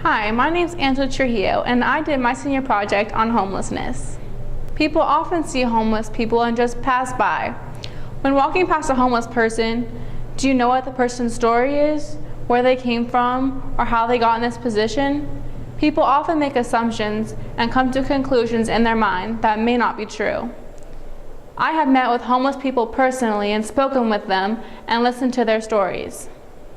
Hi, my name's Angela Trujillo, and I did my senior project on homelessness. People often see homeless people and just pass by. When walking past a homeless person, do you know what the person's story is, where they came from, or how they got in this position? People often make assumptions and come to conclusions in their mind that may not be true. I have met with homeless people personally and spoken with them and listened to their stories.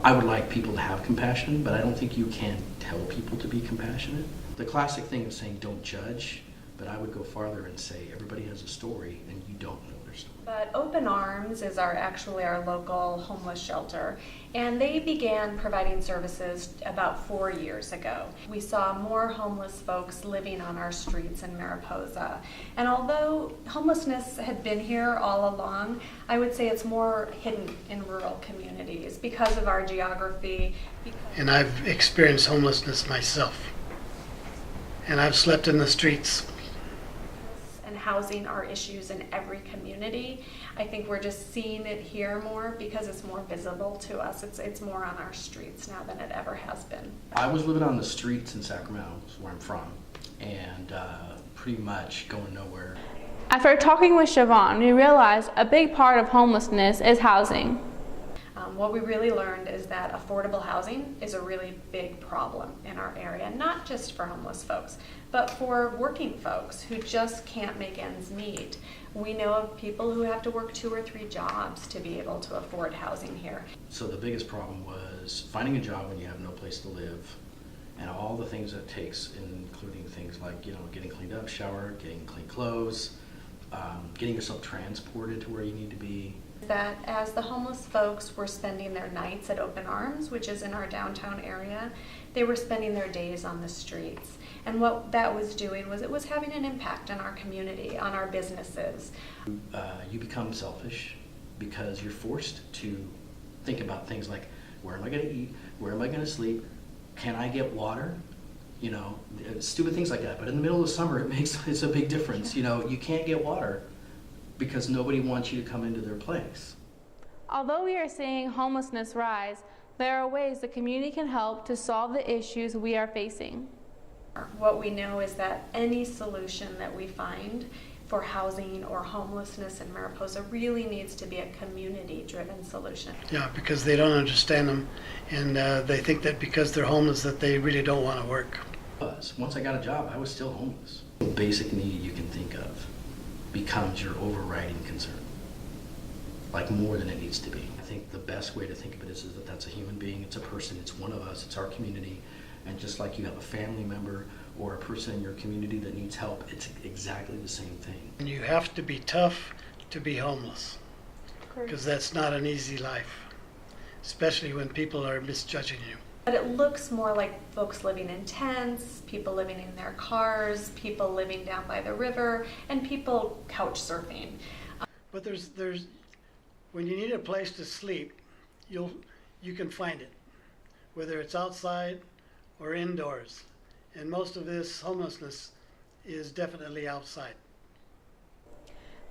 I would like people to have compassion, but I don't think you can tell people to be compassionate. The classic thing of saying don't judge, but I would go farther and say everybody has a story and you don't know their story. But Open Arms is actually our local homeless shelter, and they began providing services about 4 years ago. We saw more homeless folks living on our streets in Mariposa. And although homelessness had been here all along, I would say it's more hidden in rural communities because of our geography. And I've experienced homelessness myself. And I've slept in the streets. And housing are issues in every community. I think we're just seeing it here more because it's more visible to us. It's more on our streets now than it ever has been. I was living on the streets in Sacramento, where I'm from, and pretty much going nowhere. After talking with Siobhan, we realized a big part of homelessness is housing. What we really learned is that affordable housing is a really big problem in our area, not just for homeless folks, but for working folks who just can't make ends meet. We know of people who have to work 2 or 3 jobs to be able to afford housing here. So the biggest problem was finding a job when you have no place to live, and all the things that it takes, including things like, getting cleaned up, shower, getting clean clothes, getting yourself transported to where you need to be. That as the homeless folks were spending their nights at Open Arms, which is in our downtown area, they were spending their days on the streets. And what that was doing was it was having an impact on our community, on our businesses. You become selfish because you're forced to think about things like, where am I going to eat? Where am I going to sleep? Can I get water? Stupid things like that. But in the middle of summer, it's a big difference. You can't get water because nobody wants you to come into their place. Although we are seeing homelessness rise, there are ways the community can help to solve the issues we are facing. What we know is that any solution that we find for housing or homelessness in Mariposa really needs to be a community-driven solution. Yeah, because they don't understand them, and they think that because they're homeless that they really don't want to work. Once I got a job, I was still homeless. The basic need you can think of becomes your overriding concern, like more than it needs to be. I think the best way to think of it is that that's a human being, it's a person, it's one of us, it's our community, and just like you have a family member or a person in your community that needs help, it's exactly the same thing. And you have to be tough to be homeless, because that's not an easy life, especially when people are misjudging you. But it looks more like folks living in tents, people living in their cars, people living down by the river, and people couch surfing. But there's when you need a place to sleep, you can find it, whether it's outside or indoors. And most of this homelessness is definitely outside.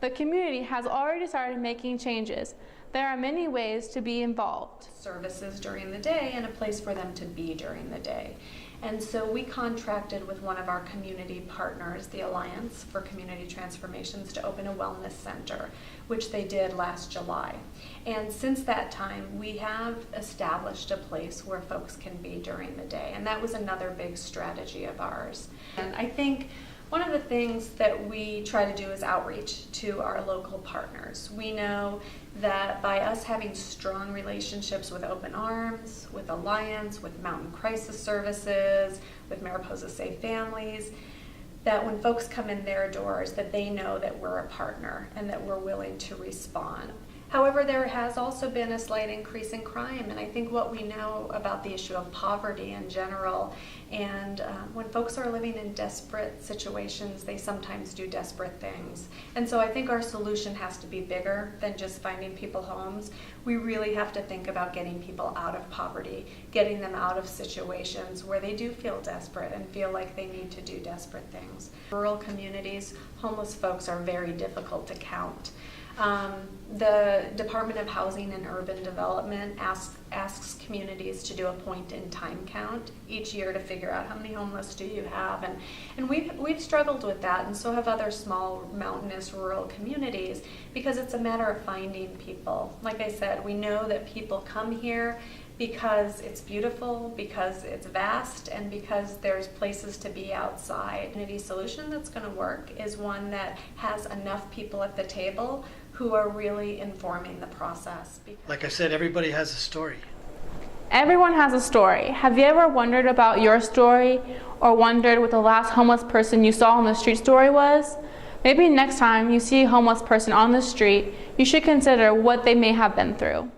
The community has already started making changes. There are many ways to be involved. Services during the day and a place for them to be during the day. And so we contracted with one of our community partners, the Alliance for Community Transformations, to open a wellness center, which they did last July. And since that time, we have established a place where folks can be during the day. And that was another big strategy of ours. And I think one of the things that we try to do is outreach to our local partners. We know that by us having strong relationships with Open Arms, with Alliance, with Mountain Crisis Services, with Mariposa Safe Families, that when folks come in their doors, that they know that we're a partner and that we're willing to respond. However, there has also been a slight increase in crime, and I think what we know about the issue of poverty in general, and when folks are living in desperate situations, they sometimes do desperate things. And so I think our solution has to be bigger than just finding people homes. We really have to think about getting people out of poverty, getting them out of situations where they do feel desperate and feel like they need to do desperate things. Rural communities, homeless folks are very difficult to count. The Department of Housing and Urban Development asks communities to do a point-in-time count each year to figure out how many homeless do you have, and we've struggled with that, and so have other small mountainous rural communities, because it's a matter of finding people. Like I said, we know that people come here because it's beautiful, because it's vast, and because there's places to be outside. The community solution that's going to work is one that has enough people at the table who are really informing the process. Like I said, everybody has a story. Everyone has a story. Have you ever wondered about your story, or wondered what the last homeless person you saw on the street story was? Maybe next time you see a homeless person on the street, you should consider what they may have been through.